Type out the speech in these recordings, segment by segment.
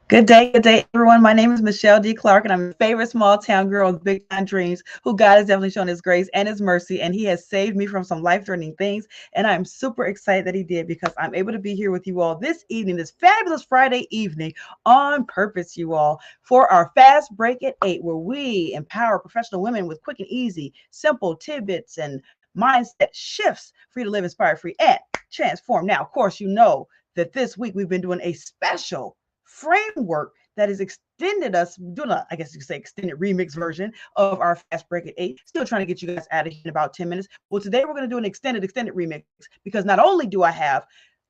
Good day, everyone. My name is MicheleDClark, and I'm your favorite small town girl with big time dreams who God has definitely shown his grace and his mercy, and he has saved me from some life-threatening things. And I'm super excited that he did because I'm able to be here with you all this evening, this fabulous Friday evening on purpose, you all, for our fast break at 8, where we empower professional women with quick and easy, simple tidbits and mindset shifts for you to live inspired, free, and transform. Now, of course, you know that this week we've been doing a special framework that has extended us, doing a, I guess you could say, extended remix version of our fast break at 8. Still trying to get you guys out of here in about 10 minutes. Well, today we're going to do an extended remix because not only do I have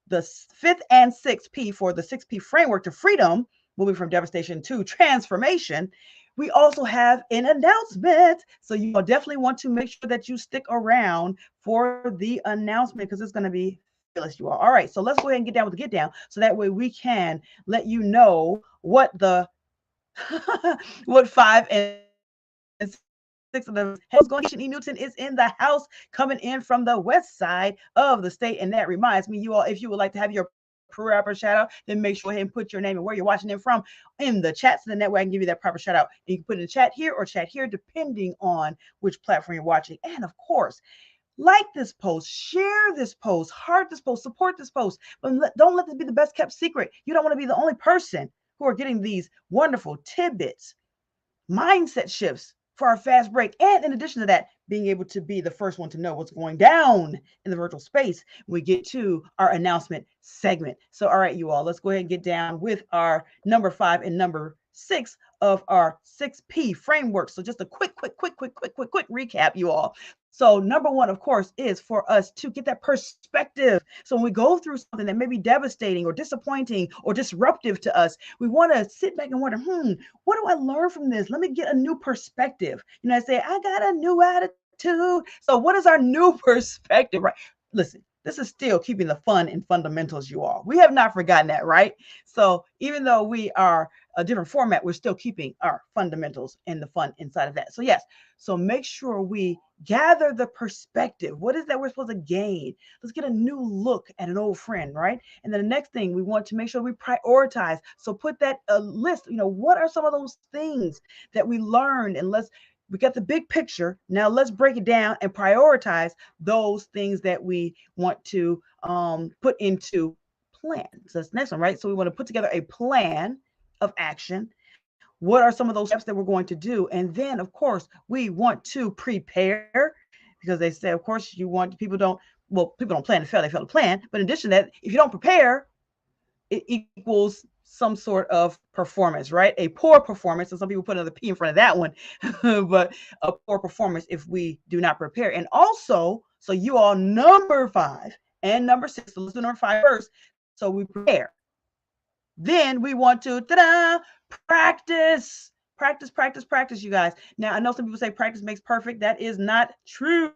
the fifth and sixth P for the 6P framework to freedom, moving from devastation to transformation, we also have an announcement. So you will definitely want to make sure that you stick around for the announcement because it's going to be fabulous, you all. All right, so let's go ahead and get down with the get down so that way we can let you know what the what 5 and 6 of the hell's going. E. Newton is in the house, coming in from the west side of the state. And that reminds me, you all, if you would like to have your proper shout out, then make sure and put your name and where you're watching it from in the chat so then that way I can give you that proper shout out. And you can put it in the chat here or chat here, depending on which platform you're watching. And of course, like this post, share this post, heart this post, support this post, but don't let this be the best kept secret. You don't want to be the only person who are getting these wonderful tidbits, mindset shifts for our fast break. And in addition to that, being able to be the first one to know what's going down in the virtual space when we get to our announcement segment. So, all right, you all, let's go ahead and get down with our number 5 and number 6 of our 6P framework. So just a quick recap, you all. So number 1, of course, is for us to get that perspective. So when we go through something that may be devastating or disappointing or disruptive to us, we want to sit back and wonder, what do I learn from this? Let me get a new perspective. I say, I got a new attitude. So what is our new perspective, right? Listen, this is still keeping the fun and fundamentals, you all. We have not forgotten that, right? So even though we are a different format, we're still keeping our fundamentals and the fun inside of that. So yes, so make sure we gather the perspective. What is that we're supposed to gain? Let's get a new look at an old friend, right? And then the next thing we want to make sure we prioritize. So put that list, what are some of those things that we learned? And we got the big picture. Now let's break it down and prioritize those things that we want to put into plan. So that's the next one, right? So we want to put together a plan of action. What are some of those steps that we're going to do? And then, of course, we want to prepare because they say, of course, you want people don't plan to fail, they fail to plan. But in addition to that, if you don't prepare, it equals some sort of performance, right? A poor performance. And some people put another P in front of that one, but a poor performance if we do not prepare. And also, so you all, number 5 and number 6. So let's do number 5 first. So we prepare. Then we want to practice. Practice, you guys. Now, I know some people say practice makes perfect. That is not true.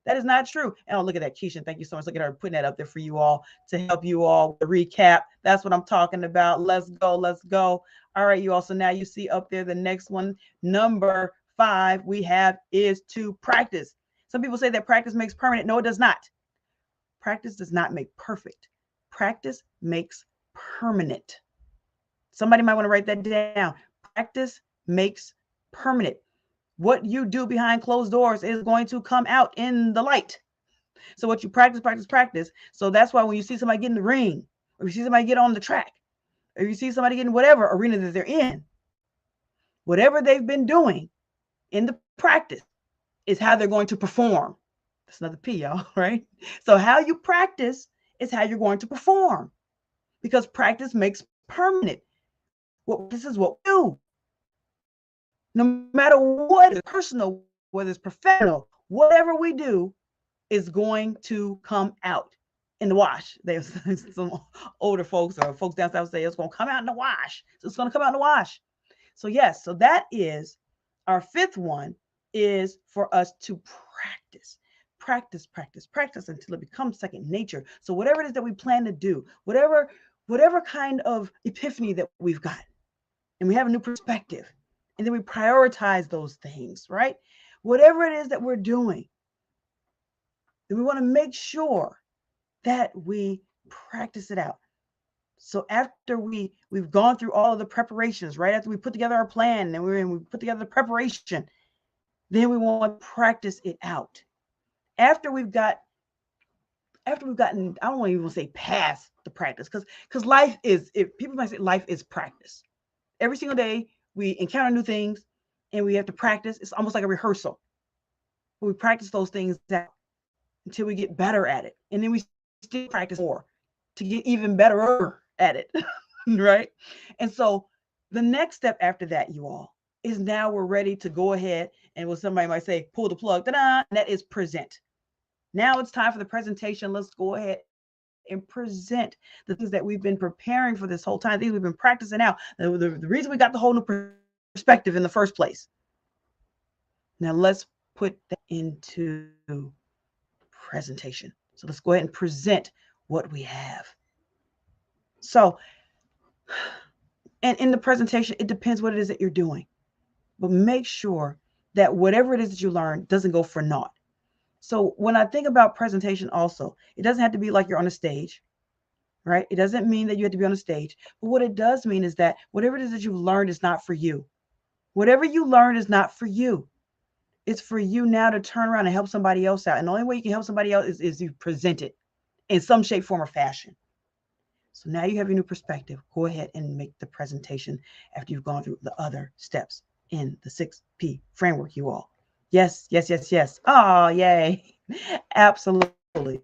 That is not true. And oh, look at that, Keisha. Thank you so much. Look at her putting that up there for you all to help you all with the recap. That's what I'm talking about. Let's go. Let's go. All right, you all. So now you see up there the next one, number 5 we have is to practice. Some people say that practice makes permanent. No, it does not. Practice does not make perfect. Practice makes permanent. Somebody might want to write that down. Practice makes permanent. What you do behind closed doors is going to come out in the light. So what you practice. So that's why when you see somebody get in the ring, or you see somebody get on the track, or you see somebody get in whatever arena that they're in, whatever they've been doing in the practice is how they're going to perform. That's another P, y'all, right? So how you practice is how you're going to perform because practice makes permanent. This is what we do. No matter what, it's personal, whether it's professional, whatever we do is going to come out in the wash. There's some older folks or folks down south say it's going to come out in the wash. So it's going to come out in the wash. So yes, so that is our 5th one is for us to practice until it becomes second nature. So whatever it is that we plan to do, whatever kind of epiphany that we've got, and we have a new perspective, and then we prioritize those things, right? Whatever it is that we're doing, then we want to make sure that we practice it out. So after we've gone through all of the preparations, right after we put together our plan and we put together the preparation, then we want to practice it out. After we've gotten, I don't want to even say past the practice, because life is, if people might say life is practice. Every single day we encounter new things and we have to practice. It's almost like a rehearsal. We practice those things out until we get better at it. And then we still practice more to get even better at it. Right? And so the next step after that, you all, is now we're ready to go ahead and what somebody might say, pull the plug, ta-da, and that is present. Now it's time for the presentation. Let's go ahead and present the things that we've been preparing for this whole time, things we've been practicing out. The reason we got the whole new perspective in the first place. Now let's put that into presentation. So let's go ahead and present what we have. So, and in the presentation, it depends what it is that you're doing, but make sure that whatever it is that you learn doesn't go for naught. So when I think about presentation also, it doesn't have to be like you're on a stage, right? It doesn't mean that you have to be on a stage, but what it does mean is that whatever it is that you've learned is not for you. Whatever you learn is not for you. It's for you now to turn around and help somebody else out. And the only way you can help somebody else is you present it in some shape, form, or fashion. So now you have your new perspective. Go ahead and make the presentation after you've gone through the other steps in the 6P framework, you all. Yes, yes, yes, yes. Oh, yay. Absolutely.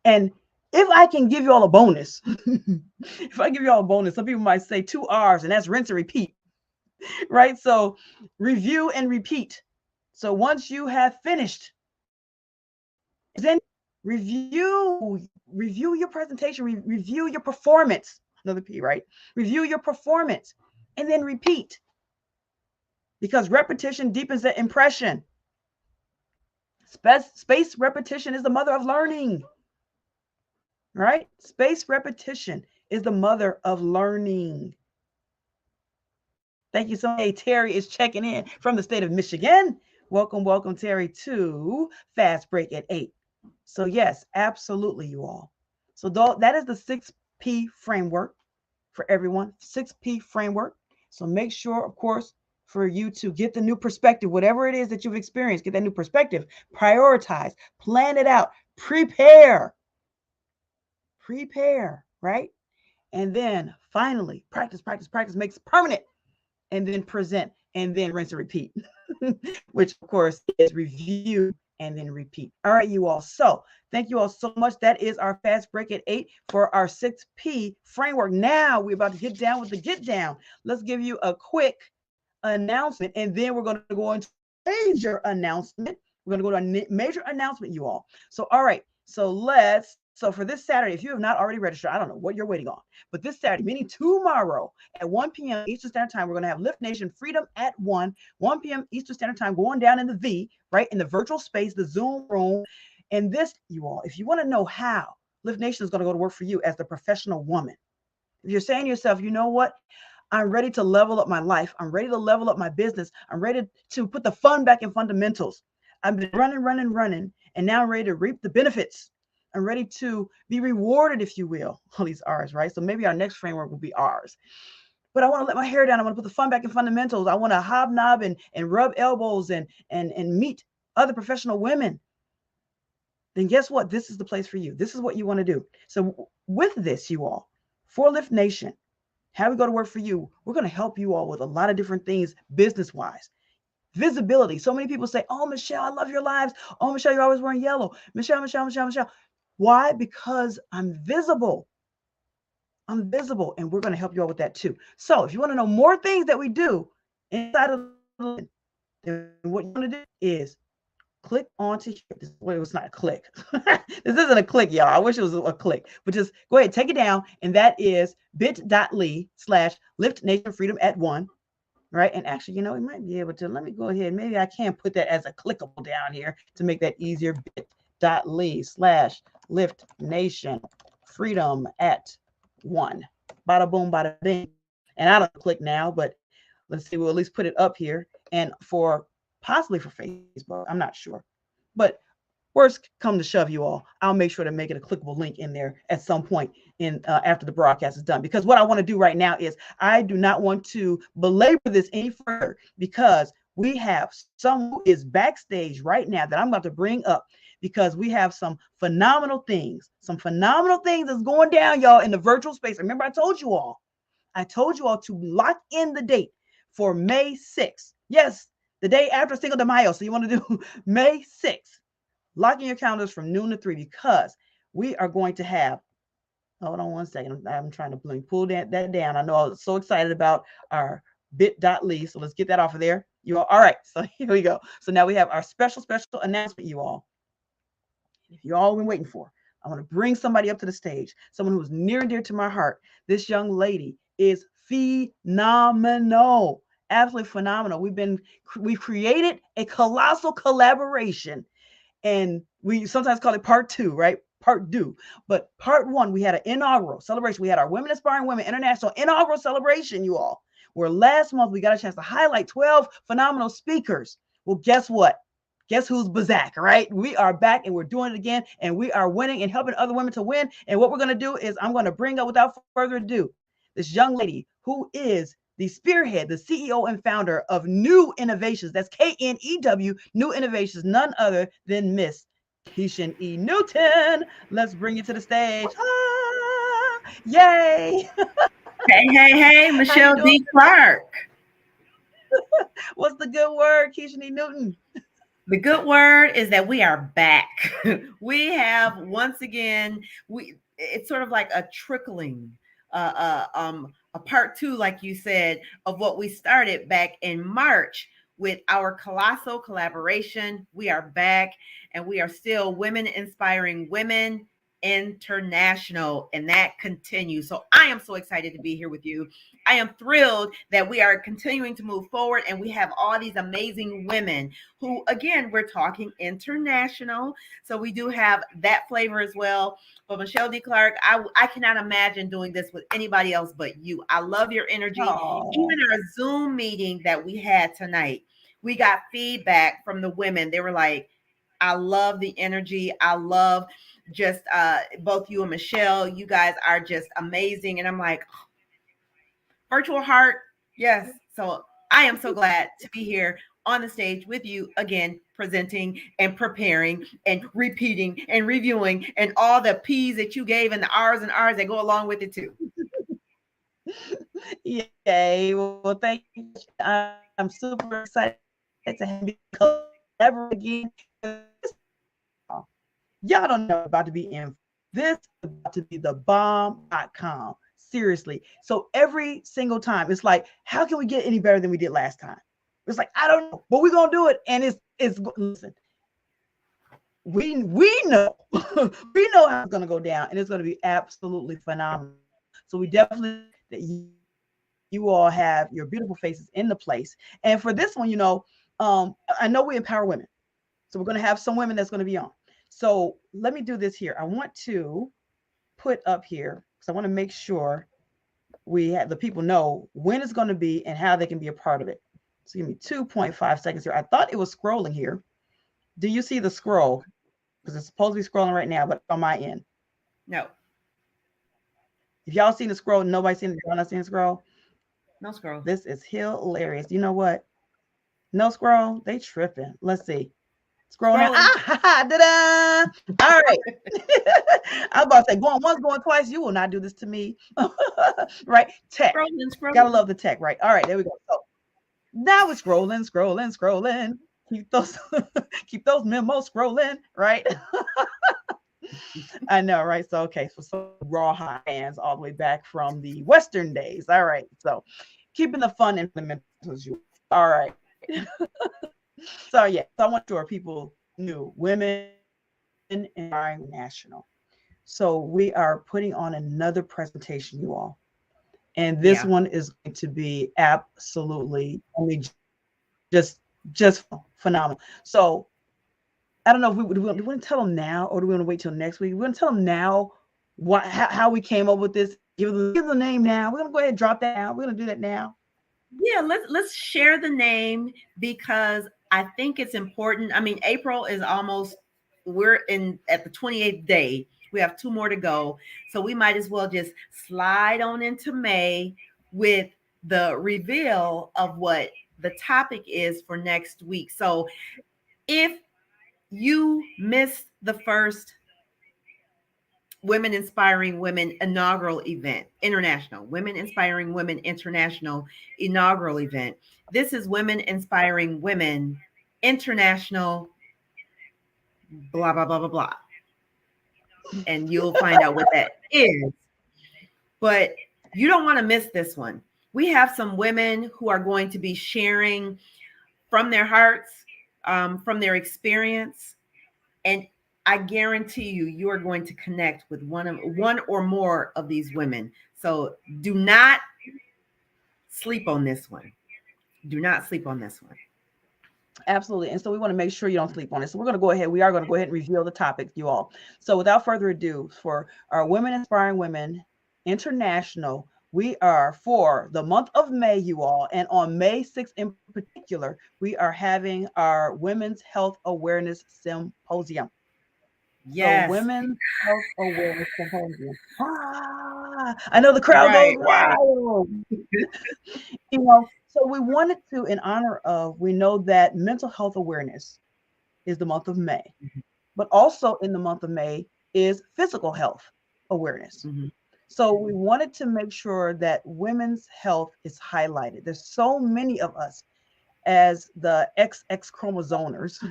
And if I can give you all a bonus, if I give you all a bonus, some people might say 2 R's, and that's rinse and repeat, right? So review and repeat. So once you have finished, then review your presentation, review your performance. Another P, right? Review your performance and then repeat, because repetition deepens the impression. Space repetition is the mother of learning, right? Space repetition is the mother of learning. Thank you so much. Hey, Terry is checking in from the state of Michigan. Welcome, welcome, Terry, to Fast Break at 8. So yes, absolutely, you all. So that is the 6P framework for everyone, 6P framework. So make sure, of course, for you to get the new perspective, whatever it is that you've experienced, get that new perspective, prioritize, plan it out, prepare, right? And then finally, practice, practice, practice makes permanent, and then present, and then rinse and repeat, which of course is review and then repeat. All right, you all. So thank you all so much. That is our Fast Break at 8 for our 6P framework. Now we're about to get down with the get down. Let's give you a quick announcement, and then we're going to go into major announcement. We're going to go to a major announcement, you all. So, all right. So for this Saturday, if you have not already registered, I don't know what you're waiting on, but this Saturday, meaning tomorrow at 1 p.m. Eastern Standard Time, we're going to have Lift Nation Freedom at 1 p.m. Eastern Standard Time, going down in the V, right, in the virtual space, the Zoom room. And this, you all, if you want to know how Lift Nation is going to go to work for you as the professional woman, if you're saying to yourself, you know what, I'm ready to level up my life, I'm ready to level up my business, I'm ready to put the fun back in fundamentals. I've been running, and now I'm ready to reap the benefits. I'm ready to be rewarded, if you will. All these R's, right? So maybe our next framework will be R's. But I want to let my hair down. I want to put the fun back in fundamentals. I want to hobnob and rub elbows and meet other professional women. Then guess what? This is the place for you. This is what you want to do. So with this, you all, for Lift Nation, how we go to work for you, we're going to help you all with a lot of different things business-wise. Visibility. So many people say, oh, Michelle, I love your lives. Oh, Michelle, you're always wearing yellow. Michelle. Why? Because I'm visible. I'm visible, and we're going to help you out with that too. So if you want to know more things that we do inside of the, then what you want to do is click onto here. Well, it's not a click. This isn't a click, y'all. I wish it was a click, but just go ahead, take it down, and that is bit.ly/Lift Nation Freedom at 1. Right. And actually, you know, we might be able to, let me go ahead. Maybe I can put that as a clickable down here to make that easier. bit.ly/Lift Nation Freedom at 1. Bada boom, bada bing. And I don't click now, but let's see, we'll at least put it up here. And possibly for Facebook, I'm not sure. But Worst come to shove, you all, I'll make sure to make it a clickable link in there at some point in after the broadcast is done. Because what I want to do right now is I do not want to belabor this any further, because we have someone who is backstage right now that I'm about to bring up, because we have some phenomenal things that's going down, y'all, in the virtual space. Remember, I told you all to lock in the date for May 6th. Yes, the day after Cinco de Mayo. So you want to do May 6th. Lock in your calendars from noon to 3, because we are going to have, hold on one second. I'm trying to pull that down. I know I was so excited about our bit.ly. So let's get that off of there. You all right? So here we go. So now we have our special announcement, you all. If you all been waiting for, I want to bring somebody up to the stage, someone who is near and dear to my heart. This young lady is phenomenal, absolutely phenomenal. We've created a colossal collaboration, and we sometimes call it part 2, right? Part 2. But part 1, we had an inaugural celebration. We had our Women Inspiring Women International inaugural celebration, you all, where last month we got a chance to highlight 12 phenomenal speakers. Well, guess what? Guess who's back, right? We are back, and we're doing it again, and we are winning and helping other women to win. And what we're going to do is I'm going to bring up, without further ado, this young lady who is the spearhead, the CEO and founder of New Innovations. That's KNEW, New Innovations, none other than Miss Keisha E. Newton. Let's bring you to the stage. Ah, yay. Hey, MicheleDClark. What's the good word, Keisha E. Newton? The good word is that we are back. We have once again, it's sort of like a trickling, a part 2, like you said, of what we started back in March with our colossal collaboration. We are back, and we are still Women Inspiring Women International, and that continues. So I am so excited to be here with you. I am thrilled that we are continuing to move forward, and we have all these amazing women who, again, we're talking international. So we do have that flavor as well. But MicheleDClark, I cannot imagine doing this with anybody else but you. I love your energy. Aww. Even our Zoom meeting that we had tonight, we got feedback from the women. They were like, I love the energy. I love just both you and Michelle. You guys are just amazing. And I'm like, virtual heart. Yes. So I am so glad to be here on the stage with you again, presenting and preparing and repeating and reviewing and all the P's that you gave and the R's and R's that go along with it too. Yay. Well, thank you. I'm super excited to have you collaborate again. Y'all don't know about to be in. This is about to be the bomb.com. Seriously. So every single time, it's like, how can we get any better than we did last time? It's like, I don't know, but we're gonna do it. And it's listen. We know we know how it's gonna go down, and it's gonna be absolutely phenomenal. So we definitely that you all have your beautiful faces in the place. And for this one, I know we empower women. So we're gonna have some women that's gonna be on. So let me do this here. I want to put up here because I want to make sure we have the people know when it's going to be and how they can be a part of it. So give me 2.5 seconds here. I thought it was scrolling here. Do you see the scroll? Because it's supposed to be scrolling right now, but on my end. No. If y'all seen the scroll, nobody seen it. Y'all not seen the scroll? No scroll. This is hilarious. You know what? No scroll. They tripping. Let's see. Scroll now. Da-da! All right. I was about to say, going once, going twice. You will not do this to me. Right? Tech. Scrolling. Gotta love the tech, right? All right, there we go. So now we're scrolling. Keep those memos scrolling, right? I know, right? So okay, so some raw high hands all the way back from the Western days. All right. So keeping the fun and fundamentals. All right. So yeah, so I want sure people knew Women Inspiring National. So we are putting on another presentation, you all, and this one is going to be absolutely, just phenomenal. So I don't know if we want to tell them now, or do we want to wait till next week? We're going to tell them now how we came up with this. Give the name now. We're going to go ahead and drop that out. We're going to do that now. Yeah, let's share the name because I think it's important. I mean, April is almost we're in at the 28th day. We have 2 more to go. So we might as well just slide on into May with the reveal of what the topic is for next week. So if you missed the first Women Inspiring Women inaugural event, international Women Inspiring Women International inaugural event, this is Women Inspiring Women International, blah, blah, blah, blah, blah. And you'll find out what that is. But you don't want to miss this one. We have some women who are going to be sharing from their hearts, from their experience. And I guarantee you, you are going to connect with one or more of these women. So do not sleep on this one. Do not sleep on this one. Absolutely. And so we want to make sure you don't sleep on it. So we are going to go ahead and reveal the topic, you all. So without further ado, for our Women Inspiring Women International, we are for the month of May, you all. And on May 6th in particular, we are having our Women's Health Awareness Symposium. Yes. So Women's Health Awareness Symposium. I know the crowd goes wild. You know, so we wanted to, in honor of, we know that mental health awareness is the month of May, but also in the month of May is physical health awareness. So we wanted to make sure that women's health is highlighted. There's so many of us as the XX chromosomers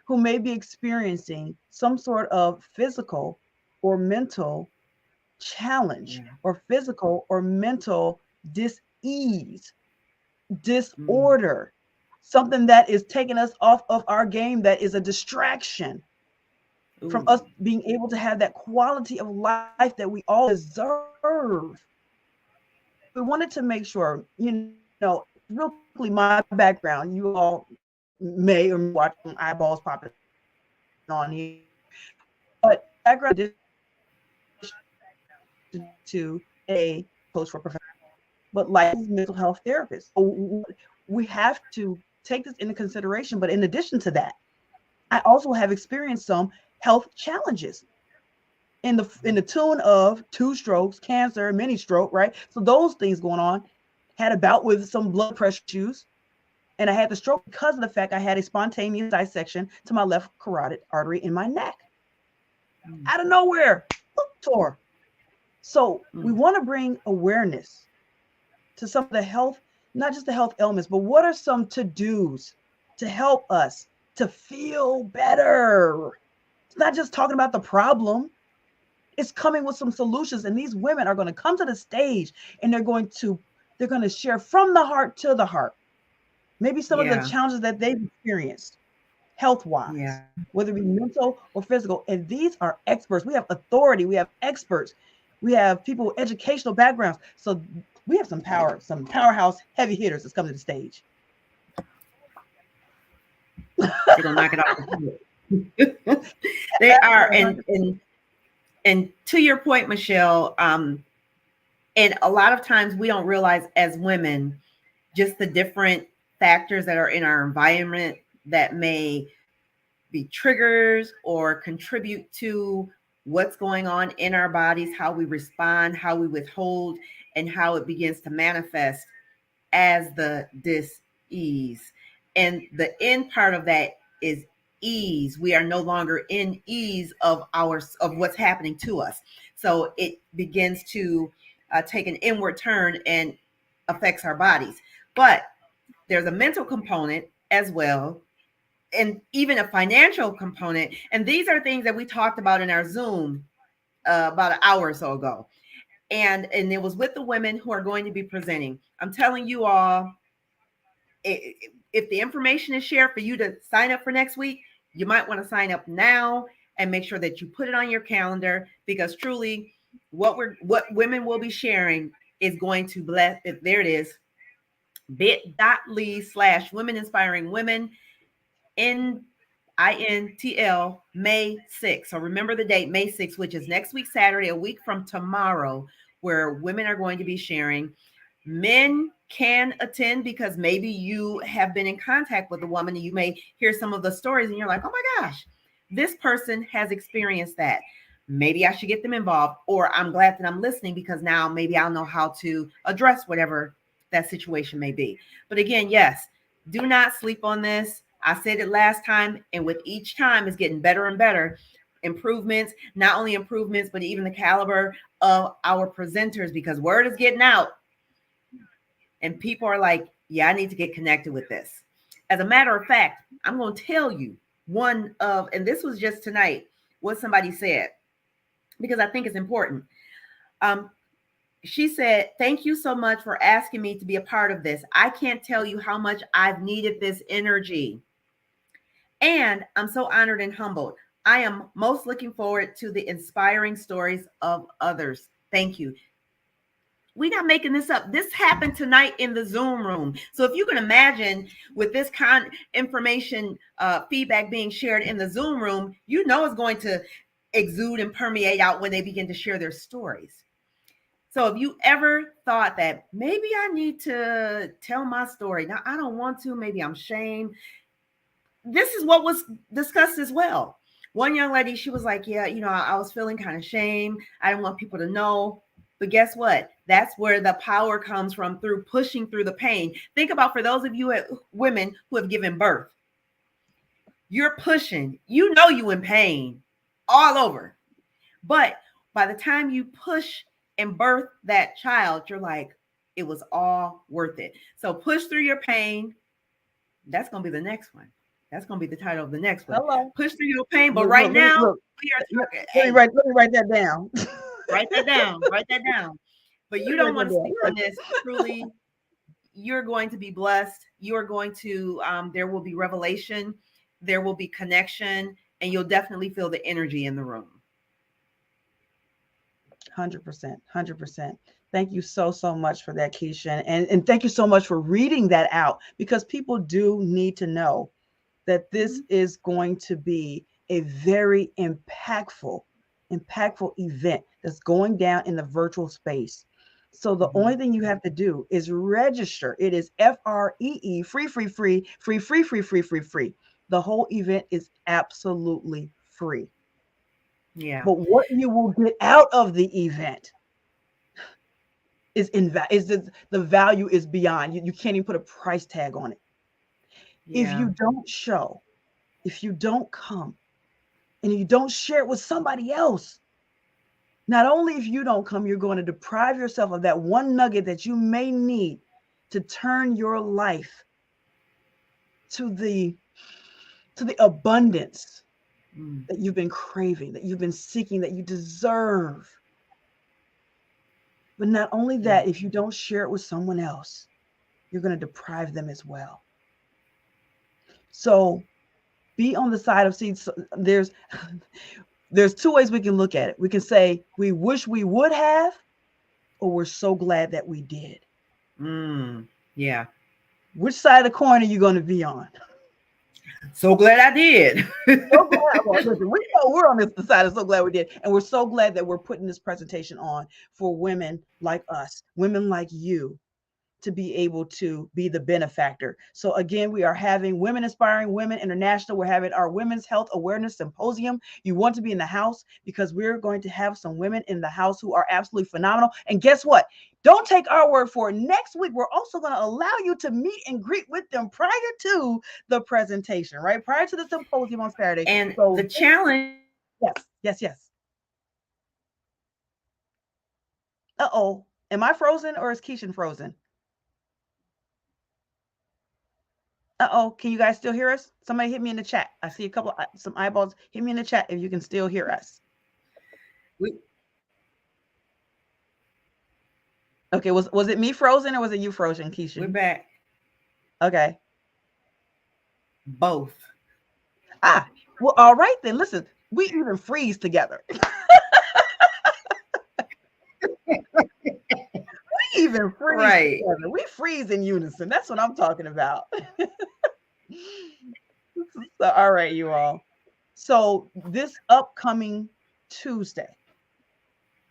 who may be experiencing some sort of physical or mental challenge or physical or mental dis-ease, disorder, something that is taking us off of our game, that is a distraction from us being able to have that quality of life that we all deserve. We wanted to make sure, you know, real quickly, my background, you all may or may watch some eyeballs popping on here, but background to a coach for professional, but licensed mental health therapist. So we have to take this into consideration. But in addition to that, I also have experienced some health challenges in the tune of 2 strokes, cancer, mini stroke, right? So those things going on. Had a bout with some blood pressure issues, and I had the stroke because of the fact I had a spontaneous dissection to my left carotid artery in my neck. Out of nowhere, tore. So we want to bring awareness to some of the health, not just the health ailments, but what are some to-dos to help us to feel better? It's not just talking about the problem. It's coming with some solutions. And these women are going to come to the stage and they're going to share from the heart to the heart. Maybe some of the challenges that they've experienced health-wise, whether it be mental or physical. And these are experts. We have authority. We have experts. We have people with educational backgrounds. So we have some power, some powerhouse heavy hitters that's coming to the stage. It'll knock it off. They are, and to your point, Michelle, and a lot of times we don't realize as women just the different factors that are in our environment that may be triggers or contribute to what's going on in our bodies, how we respond, how we withhold, and how it begins to manifest as the dis-ease. And the end part of that is ease. We are no longer in ease of what's happening to us. So it begins to take an inward turn and affects our bodies. But there's a mental component as well, and even a financial component. And these are things that we talked about in our Zoom about an hour or so ago. And it was with the women who are going to be presenting. I'm telling you all, if the information is shared for you to sign up for next week, you might want to sign up now and make sure that you put it on your calendar, because truly what women will be sharing is going to bless. There it is, bit.ly/women inspiring women INTL May 6th. So remember the date, May 6th, which is next week, Saturday, a week from tomorrow, where women are going to be sharing. Men can attend because maybe you have been in contact with a woman and you may hear some of the stories and you're like, oh my gosh, This person has experienced that. Maybe I should get them involved, or I'm glad that I'm listening because now maybe I'll know how to address whatever that situation may be. But again, yes, do not sleep on this. I said it last time, and with each time, it's getting better and better. Improvements, not only improvements, but even the caliber of our presenters, because word is getting out and people are like, yeah, I need to get connected with this. As a matter of fact, I'm going to tell you one of, and this was just tonight, what somebody said, because I think it's important. Um, she said, thank you so much for asking me to be a part of this. I can't tell you how much I've needed this energy. And I'm so honored and humbled. I am most looking forward to the inspiring stories of others. Thank you. We're not making this up. This happened tonight in the Zoom room. So if you can imagine with this information feedback being shared in the Zoom room, you know it's going to exude and permeate out when they begin to share their stories. So if you ever thought that maybe I need to tell my story, now I don't want to, maybe I'm ashamed, this is what was discussed as well. One young lady, she was like, yeah, I was feeling kind of shame. I didn't want people to know. But guess what? That's where the power comes from, through pushing through the pain. Think about, for those of you women who have given birth, you're pushing, you in pain all over. But by the time you push and birth that child, you're like, it was all worth it. So push through your pain. That's going to be the next one. That's going to be the title of the next one. Hello. Push through your pain. But right now, we are talking. Let me write that down. Write that down. Write that down. But you don't want to sleep on this. Truly, you're going to be blessed. You're going to, there will be revelation. There will be connection. And you'll definitely feel the energy in the room. 100%. 100%. Thank you so much for that, Keisha. And thank you so much for reading that out, because people do need to know that this is going to be a very impactful event that's going down in the virtual space. So the only thing you have to do is register. It is FREE, free. The whole event is absolutely free. Yeah. But what you will get out of the event is the value is beyond. You can't even put a price tag on it. Yeah. If you don't show, if you don't come, and you don't share it with somebody else, not only if you don't come, you're going to deprive yourself of that one nugget that you may need to turn your life to the abundance that you've been craving, that you've been seeking, that you deserve. But not only that, if you don't share it with someone else, you're going to deprive them as well. So be on the side of, see, there's two ways we can look at it. We can say we wish we would have, or we're so glad that we did. Yeah. Which side of the coin are you going to be on? So glad I did. So glad. Well, listen, we know we're on this side of so glad we did. And we're so glad that we're putting this presentation on for women like us, women like you, to be able to be the benefactor. So again, we are having Women Inspiring Women International. We're having our Women's Health Awareness Symposium. You want to be in the house, because we're going to have some women in the house who are absolutely phenomenal. And guess what? Don't take our word for it. Next week, we're also going to allow you to meet and greet with them prior to the presentation, right? Prior to the symposium on Saturday. And so the challenge. Yes. Uh-oh. Am I frozen, or is Keisha frozen? Uh-oh, can you guys still hear us? Somebody hit me in the chat. I see some eyeballs. Hit me in the chat if you can still hear us. Okay, was it me frozen, or was it you frozen, Keisha? We're back. Okay. Both. Well, all right then. Listen, we even freeze together. We even freeze together. We freeze in unison. That's what I'm talking about. So, all right, you all. So this upcoming Tuesday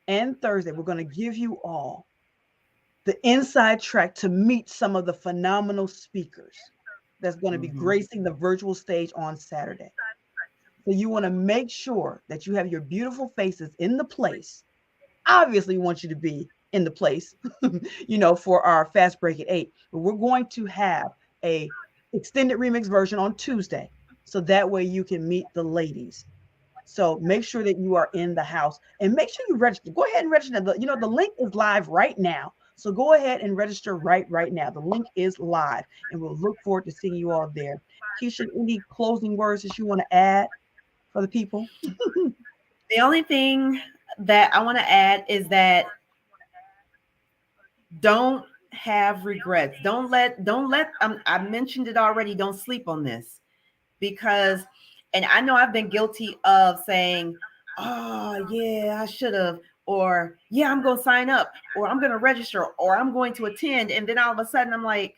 and Thursday, we're going to give you all the inside track to meet some of the phenomenal speakers that's going to be gracing the virtual stage on Saturday. So you want to make sure that you have your beautiful faces in the place. Obviously, we want you to be in the place, for our fast break at 8. But we're going to have a extended remix version on Tuesday, so that way you can meet the ladies. So make sure that you are in the house and make sure you register. Go ahead and register. The link is live right now. So go ahead and register right now. The link is live, and we'll look forward to seeing you all there. Keisha, any closing words that you want to add for the people? The only thing that I want to add is that don't have regrets. Don't let I mentioned it already. Don't sleep on this, because, and I know I've been guilty of saying, oh yeah, I should have, or yeah, I'm going to sign up, or I'm going to register, or I'm going to attend. And then all of a sudden I'm like,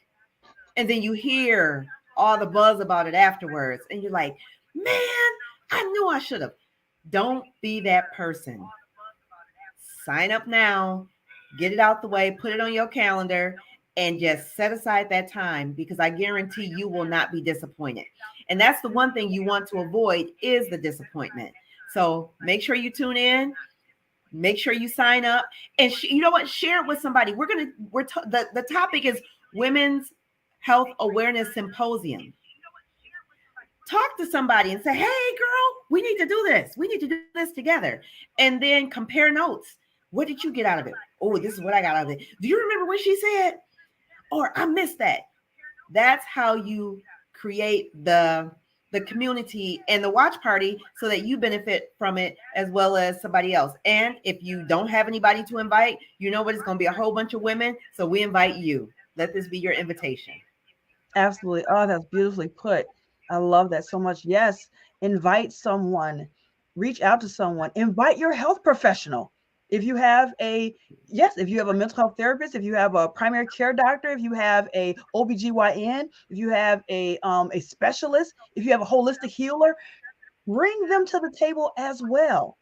and then you hear all the buzz about it afterwards. And you're like, man, I knew I should have. Don't be that person. Sign up now, get it out the way, put it on your calendar, and just set aside that time, because I guarantee you will not be disappointed. And that's the one thing you want to avoid, is the disappointment. So make sure you tune in, make sure you sign up, and you know what? Share it with somebody. The topic is Women's Health Awareness Symposium. Talk to somebody and say, hey girl, we need to do this. We need to do this together. And then compare notes. What did you get out of it? Oh, this is what I got out of it. Do you remember what she said? Or I missed that. That's how you create the community and the watch party, so that you benefit from it as well as somebody else. And if you don't have anybody to invite, you know what? It's going to be a whole bunch of women. So we invite you. Let this be your invitation. Absolutely. Oh, that's beautifully put. I love that so much. Yes, invite someone, reach out to someone, invite your health professional. If you have if you have a mental health therapist, if you have a primary care doctor, if you have a OBGYN, if you have a specialist, if you have a holistic healer, bring them to the table as well.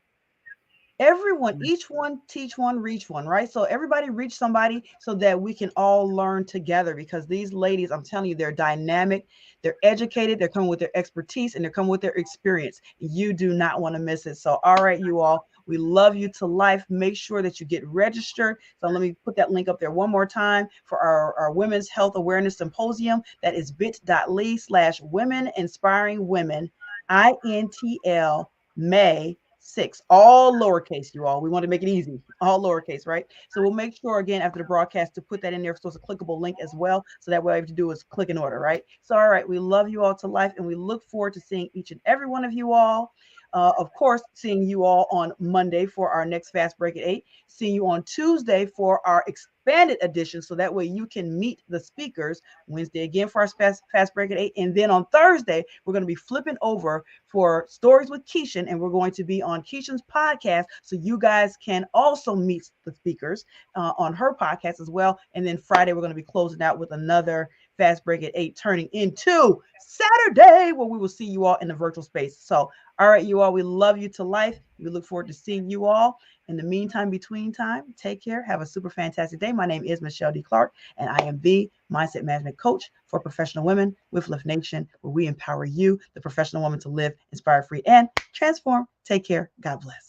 Everyone, each one, teach one, reach one, right? So everybody reach somebody, so that we can all learn together, because these ladies, I'm telling you, they're dynamic, they're educated, they're coming with their expertise, and they're coming with their experience. You do not want to miss it. So, all right, you all, we love you to life. Make sure that you get registered. So let me put that link up there one more time for our Women's Health Awareness Symposium. That is bit.ly/women inspiring women, INTL, May 6, all lowercase, you all. We want to make it easy, all lowercase, right? So we'll make sure, again, after the broadcast, to put that in there. So it's a clickable link as well. So that way, all you have to do is click in order, right? So, all right, we love you all to life, and we look forward to seeing each and every one of you all. Of course, seeing you all on Monday for our next Fast Break at 8. Seeing you on Tuesday for our expanded edition, so that way you can meet the speakers. Wednesday again for our fast Break at 8. And then on Thursday, we're going to be flipping over for Stories with Keisha, and we're going to be on Keisha's podcast, so you guys can also meet the speakers on her podcast as well. And then Friday, we're going to be closing out with another Fast Break at 8, turning into Saturday, where we will see you all in the virtual space. So, all right, you all, we love you to life. We look forward to seeing you all. In the meantime, between time, take care. Have a super fantastic day. My name is MicheleDClark, and I am the Mindset Management Coach for professional women with Lift Nation, where we empower you, the professional woman, to live inspired, free, and transform. Take care. God bless.